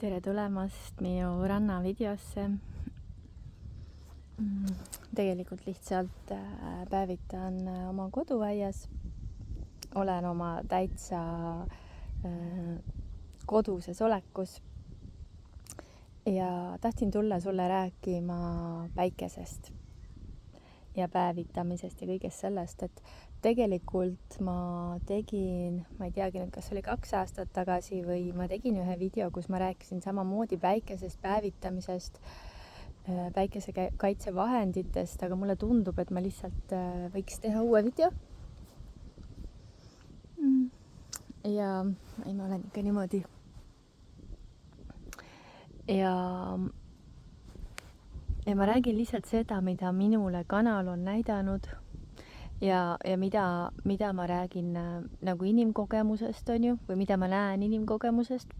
tere tulemast minu rannavideosse. Tegelikult lihtsalt päevitan oma koduaias. Olen oma täitsa koduses olekus ja tahtsin tulla sulle rääkima päikesest ja päevitamisest ja kõigest sellest, et tegelikult ma tegin, ma ei teagi nüüd, kas oli 2 aastat tagasi või ma tegin ühe video, kus ma rääkisin samamoodi päikesest, päevitamisest, päikesekaitsevahenditest, aga mulle tundub, et ma lihtsalt võiks teha uue video. Ja ei, ma olen ikka niimoodi. Ja ma räägin lihtsalt seda, mida minule kanal on näidanud ja mida ma räägin nagu inimkogemusest, on ju, või mida ma näen inimkogemusest.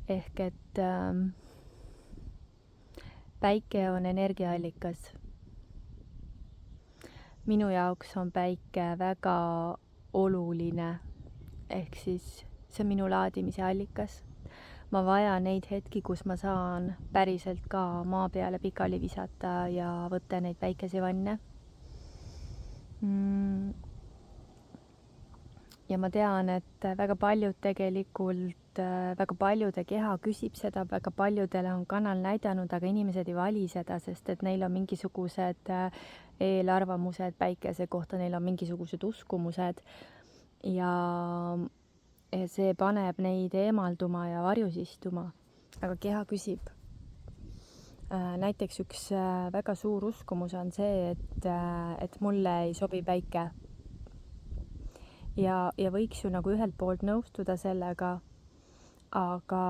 Ehk et päike on energiaallikas. Minu jaoks on päike väga oluline, ehk siis see on minu laadimise allikas. Ma vajan neid hetki, kus ma saan päriselt ka maa peale pikali visata ja võtta neid päikesevanne. Ja ma tean, et väga paljud tegelikult, väga paljude keha küsib seda, väga paljudele on kanal näidanud, aga inimesed ei vali seda, sest et neil on mingisugused eelarvamused päikese kohta, neil on mingisugused uskumused ja see paneb neid eemalduma ja varjus istuma, aga keha küsib. Näiteks üks väga suur uskumus on see, et mulle ei sobi päike. Ja võiks ju nagu ühelt poolt nõustuda sellega, aga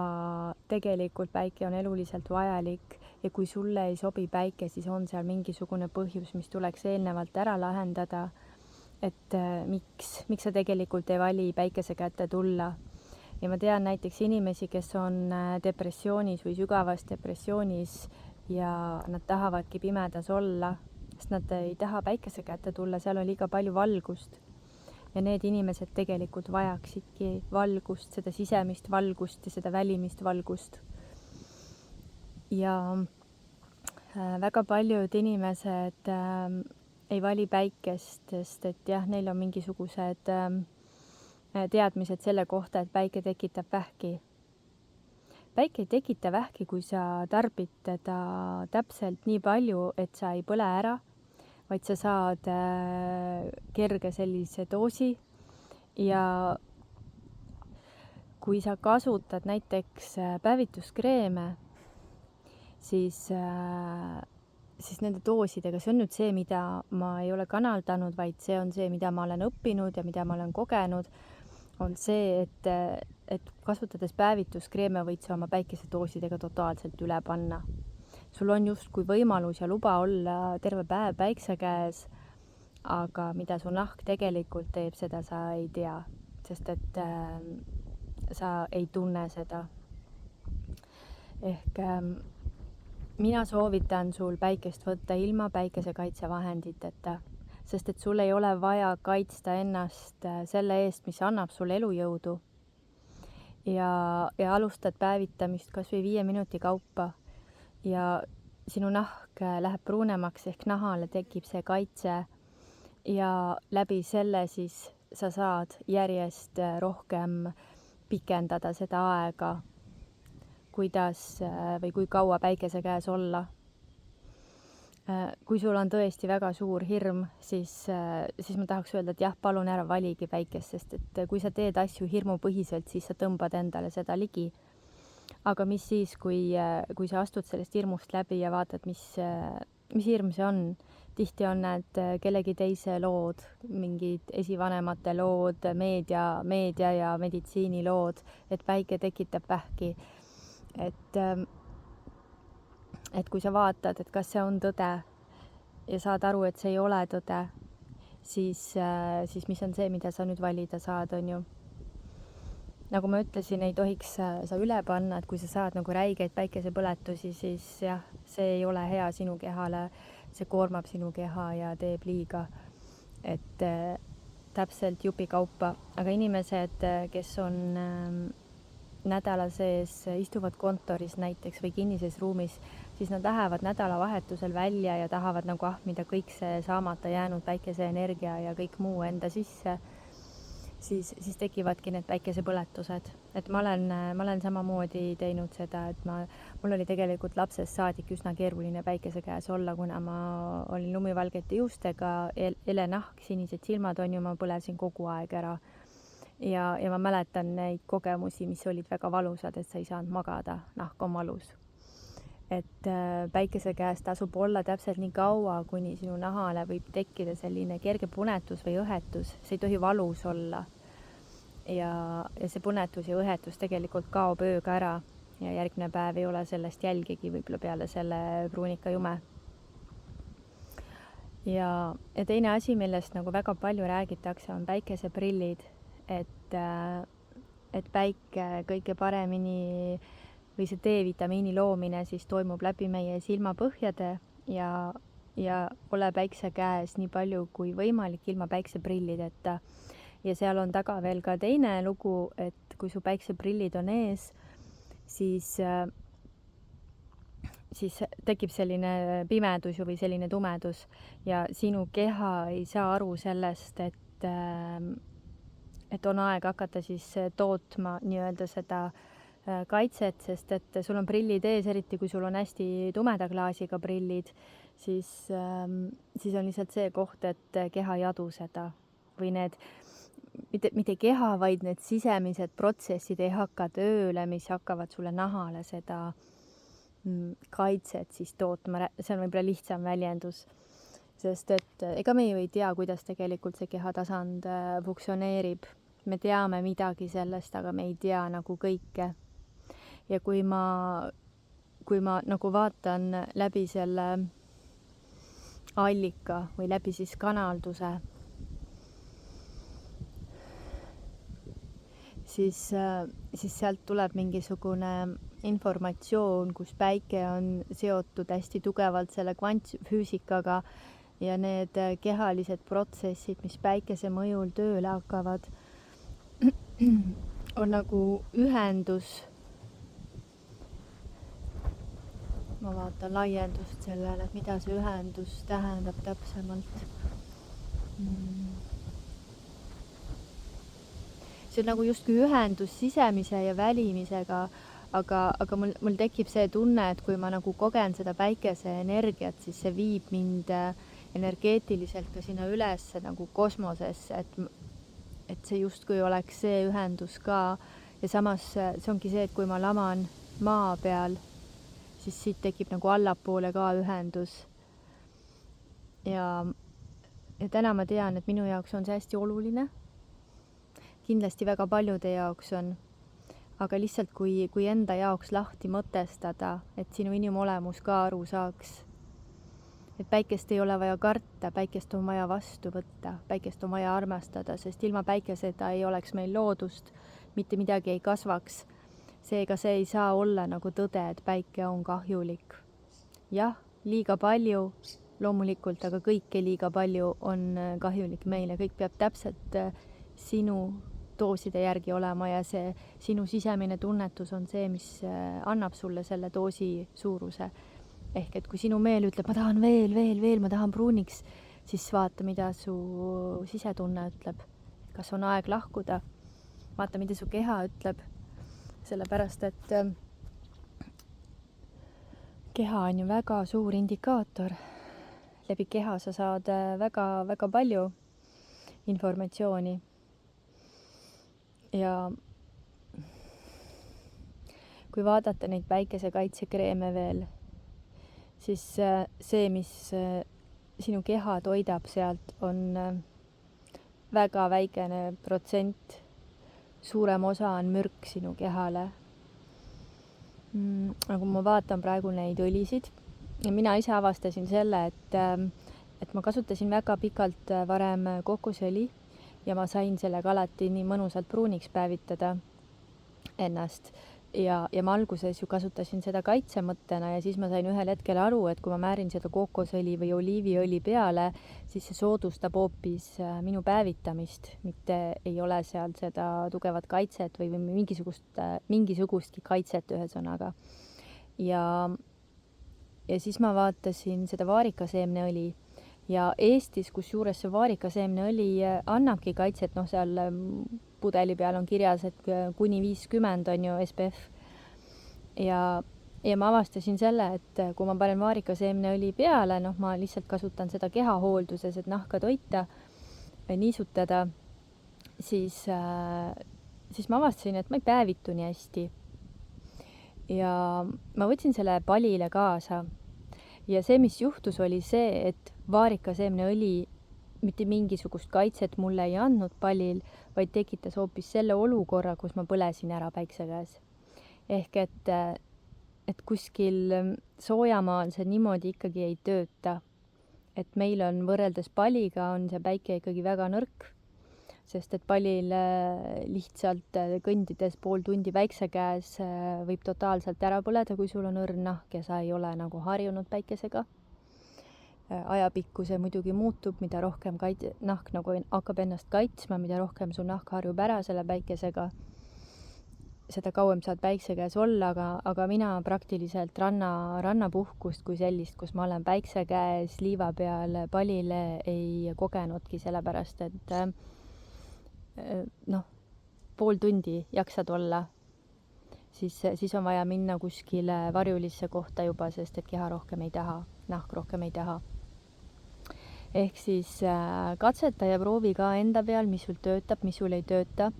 tegelikult päike on eluliselt vajalik ja kui sulle ei sobi päike, siis on seal mingisugune põhjus, mis tuleks eelnevalt ära lahendada. Et miks sa tegelikult ei vali päikese kätte tulla. Ja ma tean näiteks inimesi, kes on depressioonis või sügavas depressioonis ja nad tahavadki pimedas olla, sest nad ei taha päikese kätte tulla, seal on liiga palju valgust. Ja need inimesed tegelikult vajaksidki valgust, seda sisemist valgust ja seda välimist valgust. Ja väga paljud inimesed ei vali päikest, sest et jah, neil on mingisugused teadmised selle kohta, et päike tekitab vähki. Päike ei tekita vähki, kui sa tarbid teda täpselt nii palju, et sa ei põle ära, vaid sa saad kerge sellise doosi ja kui sa kasutad näiteks päevituskreeme, siis nende doosidega, see on nüüd see, mida ma ei ole kanaldanud, vaid see on see, mida ma olen õppinud ja mida ma olen kogenud, on see, et kasutades päevituskreeme võid sa oma päikesedoosidega totaalselt üle panna. Sul on justkui võimalus ja luba olla terve päev päikse käes, aga mida su nahk tegelikult teeb, seda sa ei tea, sest et sa ei tunne seda. Ehk mina soovitan sul päikest võtta ilma päikesekaitsevahenditeta, sest et sul ei ole vaja kaitsta ennast selle eest, mis annab sulle elujõudu. Ja alustad päevitamist kas või 5 minuti kaupa ja sinu nahk läheb pruunemaks ehk nahale tekib see kaitse ja läbi selle siis sa saad järjest rohkem pikendada seda aega, kuidas või kui kaua päikese käes olla. Kui sul on tõesti väga suur hirm, siis ma tahaks öelda, et jah, palun ära valigi päikest, sest et kui sa teed asju hirmupõhiselt, siis sa tõmbad endale seda ligi. Aga mis siis, kui sa astud sellest hirmust läbi ja vaatad, mis hirm see on? Tihti on need kellegi teise lood, mingid esivanemate lood, meedia ja meditsiini lood, et päike tekitab vähki. Et kui sa vaatad, et kas see on tõde ja saad aru, et see ei ole tõde, siis mis on see, mida sa nüüd valida saad, on ju. Nagu ma ütlesin, ei tohiks sa üle panna, et kui sa saad nagu räigeid päikesepõletusi, siis jah, see ei ole hea sinu kehale, see koormab sinu keha ja teeb liiga. Et täpselt jupikaupa, aga inimesed, kes on nädala sees istuvad kontoris näiteks või kinnises ruumis, siis nad lähevad nädalavahetusel välja ja tahavad nagu ahmida kõik see saamata jäänud päikeseenergia ja kõik muu enda sisse, siis tekivadki need päikesepõletused. Et ma olen samamoodi teinud seda, et mul oli tegelikult lapsest saadik üsna keeruline päikese käes olla, kuna ma olin lumivalgete juustega, ele nahk, sinised silmad on ju, ma põlesin kogu aeg ära. Ja ma mäletan neid kogemusi, mis olid väga valusad, et sa ei saanud magada, nahk on valus. Et päikese käes tasub olla täpselt nii kaua, kuni sinu nahale võib tekkida selline kerge punetus või õhetus, see ei tohi valus olla. Ja see punetus ja õhetus tegelikult kaob ööga ära ja järgmine päev ei ole sellest jälgigi võib-olla peale selle pruunika jume. Ja teine asi, millest nagu väga palju räägitakse, on päikeseprillid, et päike kõige paremini või see D-vitamiini loomine siis toimub läbi meie silmapõhjade ja ole päikse käes nii palju kui võimalik ilma päikseprillideta. Ja seal on taga veel ka teine lugu, et kui su päikseprillid on ees, siis tekib selline pimedus või selline tumedus ja sinu keha ei saa aru sellest, et on aeg hakata siis tootma nii-öelda seda kaitset, sest et sul on prillid ees, eriti kui sul on hästi tumeda klaasiga prillid, siis on lihtsalt see koht, et keha ei adu seda või need, mitte keha, vaid need sisemised protsessid ei hakka tööle, mis hakkavad sulle nahale seda kaitset siis tootma, see on võib-olla lihtsam väljendus, sest et ega me ju ei tea, kuidas tegelikult see kehatasand funktsioneerib. Me teame midagi sellest, aga me ei tea nagu kõike. Ja kui ma nagu vaatan läbi selle allika või läbi siis kanalduse, siis sealt tuleb mingisugune informatsioon, kus päike on seotud hästi tugevalt selle kvantfüüsikaga ja need kehalised protsessid, mis päikese mõjul tööle hakkavad, on nagu ühendus. Ma vaatan laiendust sellele, et mida see ühendus tähendab täpsemalt. See on nagu justkui ühendus sisemise ja välimisega, aga mul tekib see tunne, et kui ma nagu kogen seda päikese energiat, siis see viib mind energeetiliselt ka sinna üles nagu kosmosesse, et see justkui oleks see ühendus ka. Ja samas see ongi see, et kui ma laman maa peal, siis siit tekib nagu allapoole ka ühendus. Ja täna ma tean, et minu jaoks on see hästi oluline. Kindlasti väga paljude jaoks on, aga lihtsalt kui enda jaoks lahti mõtestada, et sinu inimolemus ka aru saaks, et päikest ei ole vaja karta, päikest on vaja vastu võtta, päikest on vaja armastada, sest ilma päikeseta ei oleks meil loodust, mitte midagi ei kasvaks. Seega see ei saa olla nagu tõde, et päike on kahjulik. Jah, liiga palju loomulikult, aga kõike liiga palju on kahjulik meile. Kõik peab täpselt sinu dooside järgi olema ja see sinu sisemine tunnetus on see, mis annab sulle selle doosi suuruse. Ehk et kui sinu meel ütleb, ma tahan veel, ma tahan pruuniks, siis vaata, mida su sisetunne ütleb. Kas on aeg lahkuda? Vaata, mida su keha ütleb. Sellepärast, et keha on ju väga suur indikaator. Läbi keha sa saad väga palju informatsiooni. Ja kui vaadata neid päikesekaitsekreeme veel, siis see, mis sinu keha toidab sealt, on väga väikene protsent. Suurem osa on mürk sinu kehale. Nagu ma vaatan praegu neid õlisid ja mina ise avastasin selle, et ma kasutasin väga pikalt varem kokosõli ja ma sain sellega alati nii mõnusalt pruuniks päevitada ennast. ja ma alguses ju kasutasin seda kaitsemõttena ja siis ma sain ühel hetkel aru, et kui ma määrin seda kookosõli või oliiviõli peale, siis see soodustab hoopis minu päevitamist, mitte ei ole seal seda tugevat kaitset või mingisugustki kaitset ühesõnaga. Ja siis ma vaatasin seda vaarikaseemneõli ja Eestis, kusjuures see vaarikaseemneõli annabki kaitset, noh seal pudeli peal on kirjas, et kuni 50 on ju SPF. Ja ma avastasin selle, et kui ma panen vaarikaseemneõli peale, noh ma lihtsalt kasutan seda kehahoolduses, et nahka toita, niisutada, siis ma avastasin, et ma ei päevitu nii hästi. Ja ma võtsin selle palile kaasa ja see, mis juhtus, oli see, et vaarikaseemneõli mitte mingisugust kaitset mulle ei andnud palil, vaid tekitas hoopis selle olukorra, kus ma põlesin ära päikse käes. Ehk et kuskil soojamaal see niimoodi ikkagi ei tööta. Et meil on võrreldes paliga on see päike ikkagi väga nõrk, sest et palil lihtsalt kõndides pool tundi päikse käes võib totaalselt ära põleda, kui sul on õrn nahk ja sa ei ole nagu harjunud päikesega. Ajapikku see muidugi muutub, mida rohkem nahk nagu hakkab ennast kaitsma, mida rohkem su nahk harjub ära selle päikesega, seda kauem saad päikse käes olla, aga mina praktiliselt rannapuhkust kui sellist, kus ma olen päikse käes liiva peal palile, ei kogenudki, sellepärast et pool tundi jaksad olla, siis on vaja minna kuskile varjulisse kohta juba, sest et keha rohkem ei taha, nahk rohkem ei taha. Ehk siis katseta ja proovi ka enda peal, mis sul töötab, mis sul ei tööta.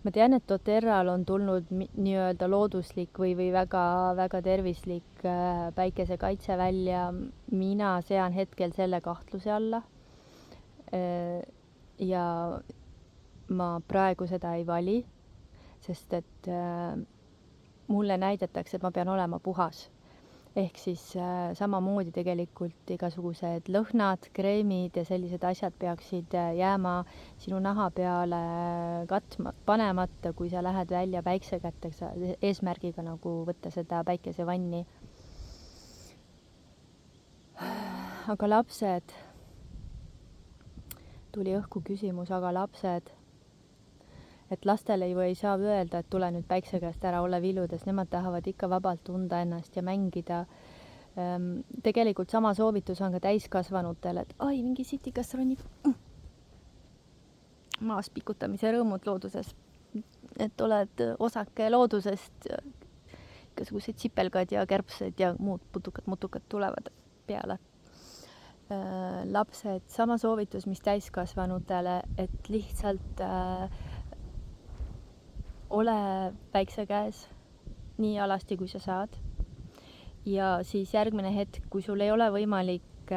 Ma tean, et doTERRAl on tulnud nii-öelda looduslik või väga tervislik päikesekaitse välja. Mina sean hetkel selle kahtluse alla. Ja ma praegu seda ei vali, sest et mulle näidatakse, et ma pean olema puhas. Ehk siis samamoodi tegelikult igasugused lõhnad, kreemid ja sellised asjad peaksid jääma sinu naha peale panemata, kui sa lähed välja päikse kätteks eesmärgiga nagu võtta seda päikesevanni. Aga lapsed, tuli õhku küsimus, aga lapsed, et lastele ju ei saa öelda, et tule nüüd päikse käest ära, ole viludes, nemad tahavad ikka vabalt tunda ennast ja mängida. Tegelikult sama soovitus on ka täiskasvanutele, et ai, mingi sitikas ronib maas pikutamise rõõmud looduses, et oled osake loodusest, igasugused sipelgad ja kärbsed ja muud mutukad tulevad peale. Lapsed, sama soovitus, mis täiskasvanutele, et lihtsalt ole päikse käes nii alasti, kui sa saad. Ja siis järgmine hetk, kui sul ei ole võimalik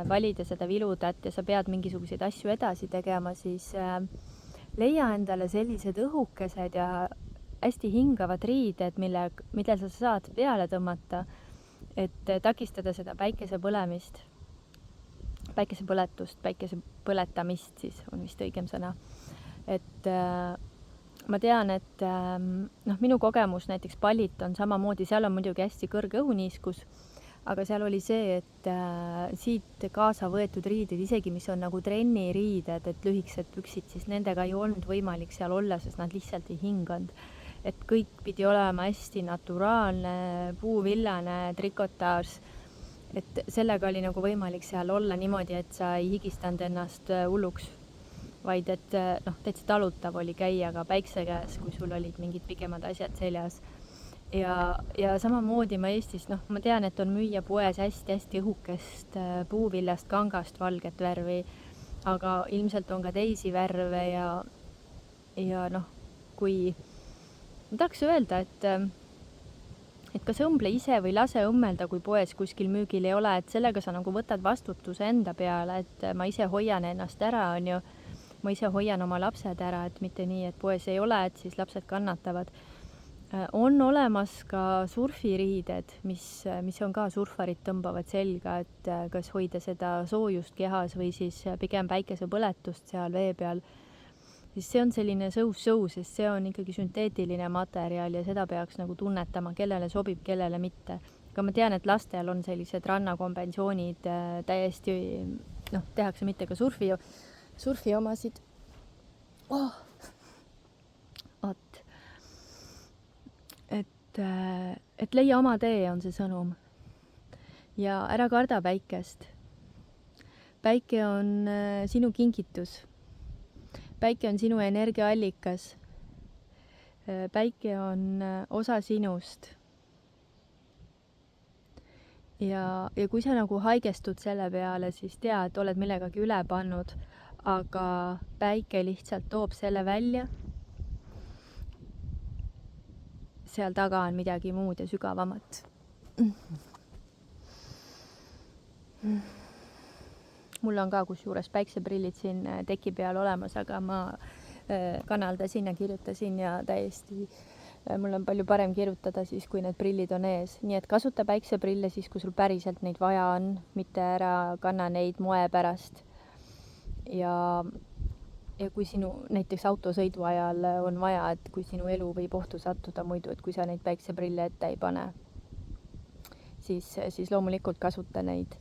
valida seda viludat ja sa pead mingisuguseid asju edasi tegema, siis leia endale sellised õhukesed ja hästi hingavad riided, mille sa saad peale tõmmata, et takistada seda päikesepõlemist, päikesepõletamist siis on vist õigem sõna. Et ma tean, et minu kogemus näiteks Palit on samamoodi, seal on muidugi hästi kõrge õhuniiskus, aga seal oli see, et siit kaasa võetud riided, isegi mis on nagu trenniriided, et lühikesed püksid, siis nendega ei olnud võimalik seal olla, sest nad lihtsalt ei hinganud. Et kõik pidi olema hästi naturaalne, puuvillane, trikotaaž, et sellega oli nagu võimalik seal olla niimoodi, et sa ei higistanud ennast hulluks, vaid et täitsa talutav oli käia ka päikse käes, kui sul olid mingid pikemad asjad seljas. Ja samamoodi ma Eestis, ma tean, et on müüa poes hästi õhukest puuvillast kangast valget värvi, aga ilmselt on ka teisi värve ja kui ma tahaks öelda, et kas õmble ise või lase õmmelda, kui poes kuskil müügil ei ole, et sellega sa nagu võtad vastutuse enda peale, et ma ise hoian ennast ära, on ju. Ma ise hoian oma lapsed ära, et mitte nii, et poes ei ole, et siis lapsed kannatavad. On olemas ka surfiriided, mis on ka surfarid tõmbavad selga, et kas hoida seda soojust kehas või siis pigem päikesepõletust seal vee peal. siis see on selline so-so, sest see on ikkagi sünteetiline materjal ja seda peaks nagu tunnetama, kellele sobib, kellele mitte. Aga ma tean, et lastel on sellised rannakombinatsioonid täiesti, tehakse mitte ka surfi omasid. Vot. Et leia oma tee on see sõnum. Ja ära karda päikest. Päike on sinu kingitus. Päike on sinu energiaallikas. Päike on osa sinust. Ja kui sa nagu haigestud selle peale, siis tea, et oled millegagi üle pannud, aga päike lihtsalt toob selle välja. Seal taga on midagi muud ja sügavamat. Mul on ka kusjuures päikseprillid siin teki peal olemas, aga ma kanaldasin ja kirjutasin ja täiesti mul on palju parem kirjutada siis, kui need prillid on ees. Nii et kasuta päikseprille siis, kui sul päriselt neid vaja on, mitte ära kanna neid moe pärast. Ja kui sinu näiteks autosõidu ajal on vaja, et kui sinu elu võib ohtu sattuda muidu, et kui sa neid päikseprille ette ei pane, siis loomulikult kasuta neid.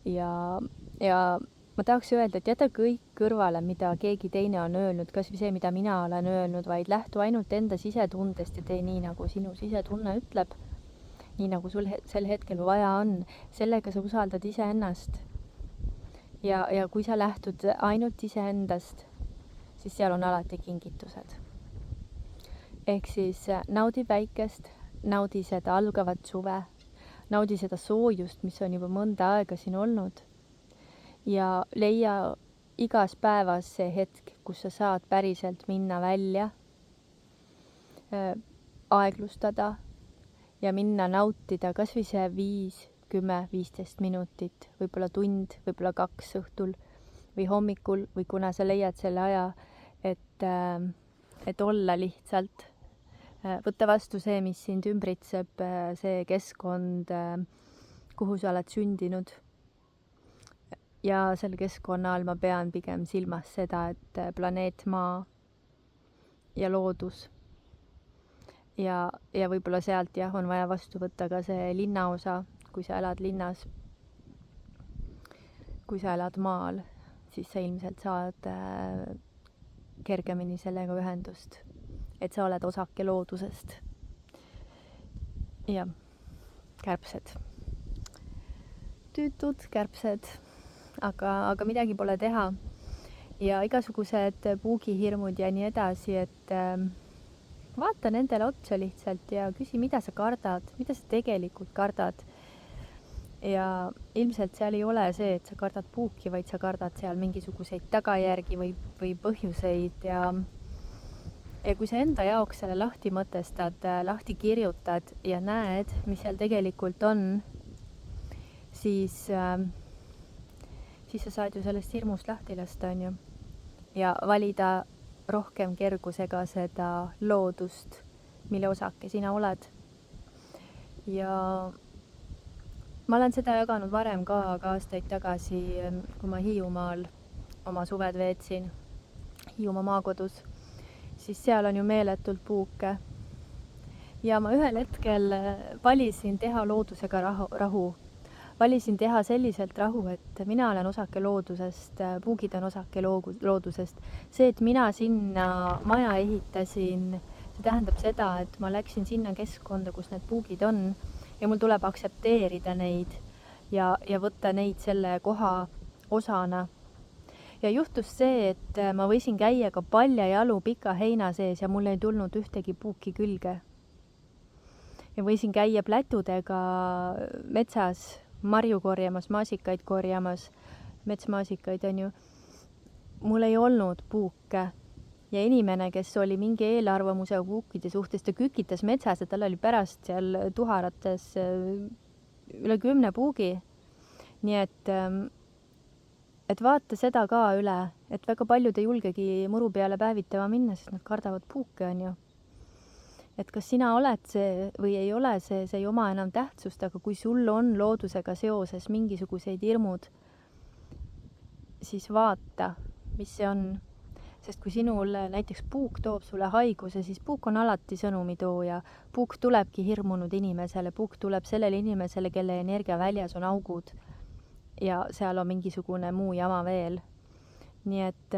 Ja ma tahaks öelda, et jäta kõik kõrvale, mida keegi teine on öelnud, kas või see, mida mina olen öelnud, vaid lähtu ainult enda sisetundest ja tee nii, nagu sinu sisetunne ütleb, nii nagu sul sel hetkel vaja on. Sellega sa usaldad iseennast. Ja kui sa lähtud ainult iseendast, siis seal on alati kingitused. Ehk siis naudi päikest, naudi seda algavat suve, naudi seda soojust, mis on juba mõnda aega siin olnud. Ja leia igas päevas see hetk, kus sa saad päriselt minna välja, aeglustada ja minna nautida kas või see 5, 10, 15 minutit, võib-olla tund, võib-olla 2 õhtul või hommikul või kuna sa leiad selle aja, et olla lihtsalt, võtta vastu see, mis sind ümbritseb, see keskkond, kuhu sa oled sündinud. Ja selle keskkonna all ma pean pigem silmas seda, et planeet Maa ja loodus. Ja võib-olla sealt on vaja vastu võtta ka see linnaosa, kui sa elad linnas. Kui sa elad maal, siis sa ilmselt saad kergemini sellega ühendust, et sa oled osake loodusest. Ja kärbsed. Tüütud kärbsed. Aga midagi pole teha ja igasugused puugihirmud ja nii edasi, et vaata nendele otsa lihtsalt ja küsi, mida sa kardad, mida sa tegelikult kardad. Ja ilmselt seal ei ole see, et sa kardad puuki, vaid sa kardad seal mingisuguseid tagajärgi või põhjuseid ja kui sa enda jaoks selle lahti mõtestad, lahti kirjutad ja näed, mis seal tegelikult on, siis sa saad ju sellest hirmust lahti lasta, on ju. Ja valida rohkem kergusega seda loodust, mille osake sina oled. Ja ma olen seda jaganud varem ka aastaid tagasi, kui ma Hiiumaal oma suved veetsin, Hiiumaa maakodus, siis seal on ju meeletult puuke. Ja ma ühel hetkel valisin teha loodusega rahu. Valisin teha selliselt rahu, et mina olen osake loodusest, puugid on osake loodusest. See, et mina sinna maja ehitasin, see tähendab seda, et ma läksin sinna keskkonda, kus need puugid on ja mul tuleb aktsepteerida neid ja võtta neid selle koha osana. Ja juhtus see, et ma võisin käia ka paljajalu pika heina sees ja mul ei tulnud ühtegi puuki külge. Ja võisin käia plätudega metsas, marju korjamas, maasikaid korjamas, metsmaasikaid on ju. Mul ei olnud puuke ja inimene, kes oli mingi eelarvamusega puukide suhtes, ta kükitas metsas ja tal oli pärast seal tuharates üle 10 puugi. Nii et vaata seda ka üle, et väga paljud ei julgegi muru peale päevitama minna, sest nad kardavad puuke, on ju. Et kas sina oled see või ei ole see ei oma enam tähtsust, aga kui sul on loodusega seoses mingisugused hirmud, siis vaata, mis see on. sest kui sinul näiteks puuk toob sulle haiguse, siis puuk on alati sõnumitooja. Puuk tulebki hirmunud inimesele, puuk tuleb sellele inimesele, kelle energiaväljas on augud ja seal on mingisugune muu jama veel. Nii et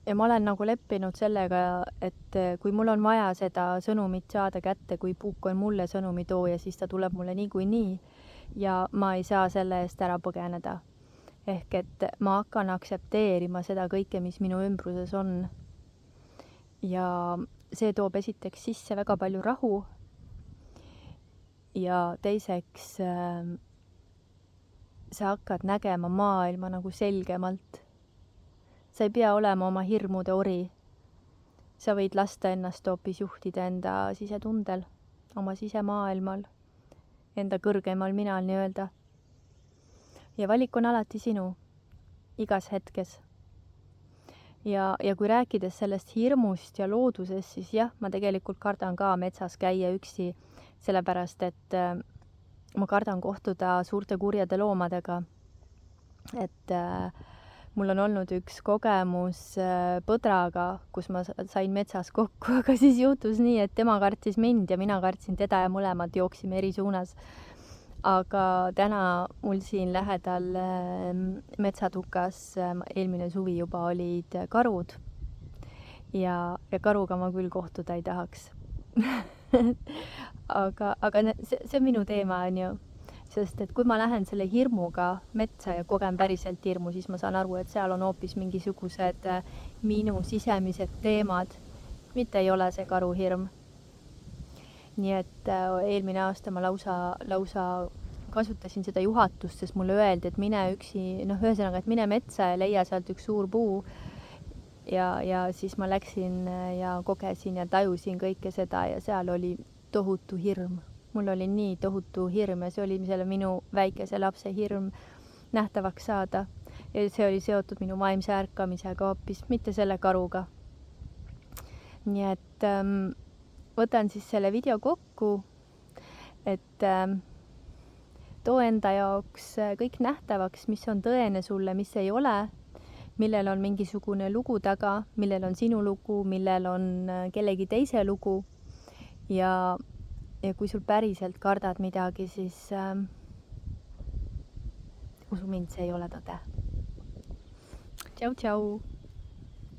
ja ma olen nagu leppinud sellega, et kui mul on vaja seda sõnumit saada kätte, kui puuk on mulle sõnumitooja, siis ta tuleb mulle niikuinii ja ma ei saa selle eest ära põgeneda. Ehk et ma hakkan aktsepteerima seda kõike, mis minu ümbruses on. Ja see toob esiteks sisse väga palju rahu ja teiseks sa hakkad nägema maailma nagu selgemalt. Sa ei pea olema oma hirmude ori. Sa võid lasta ennast hoopis juhtida enda sisetundel, oma sisemaailmal, enda kõrgemal minal nii-öelda. Ja valik on alati sinu, igas hetkes. Ja kui rääkides sellest hirmust ja loodusest, siis jah, ma tegelikult kardan ka metsas käia üksi, sellepärast et ma kardan kohtuda suurte kurjade loomadega. Et mul on olnud üks kogemus põdraga, kus ma sain metsas kokku, aga siis juhtus nii, et tema kartsis mind ja mina kartsin teda ja mõlemad jooksime eri suunas. Aga täna mul siin lähedal metsatukas eelmine suvi juba olid karud ja karuga ma küll kohtuda ei tahaks. aga see on minu teema, on ju. Sest et kui ma lähen selle hirmuga metsa ja kogen päriselt hirmu, siis ma saan aru, et seal on hoopis mingisugused minu sisemised teemad, mitte ei ole see karuhirm. Nii et eelmine aasta ma lausa kasutasin seda juhatust, sest mulle öeldi, et mine üksi, ühesõnaga, et mine metsa ja leia sealt üks suur puu. Ja siis ma läksin ja kogesin ja tajusin kõike seda ja seal oli tohutu hirm. Mul oli nii tohutu hirm ja see oli selle minu väikese lapse hirm nähtavaks saada. Ja see oli seotud minu vaimse ärkamisega hoopis, mitte selle karuga. Nii et võtan siis selle video kokku, et too enda jaoks kõik nähtavaks, mis on tõene sulle, mis ei ole, millel on mingisugune lugu taga, millel on sinu lugu, millel on kellegi teise lugu. Ja kui sul päriselt kardad midagi, siis usu mind, see ei ole tõde. Tšau, tšau!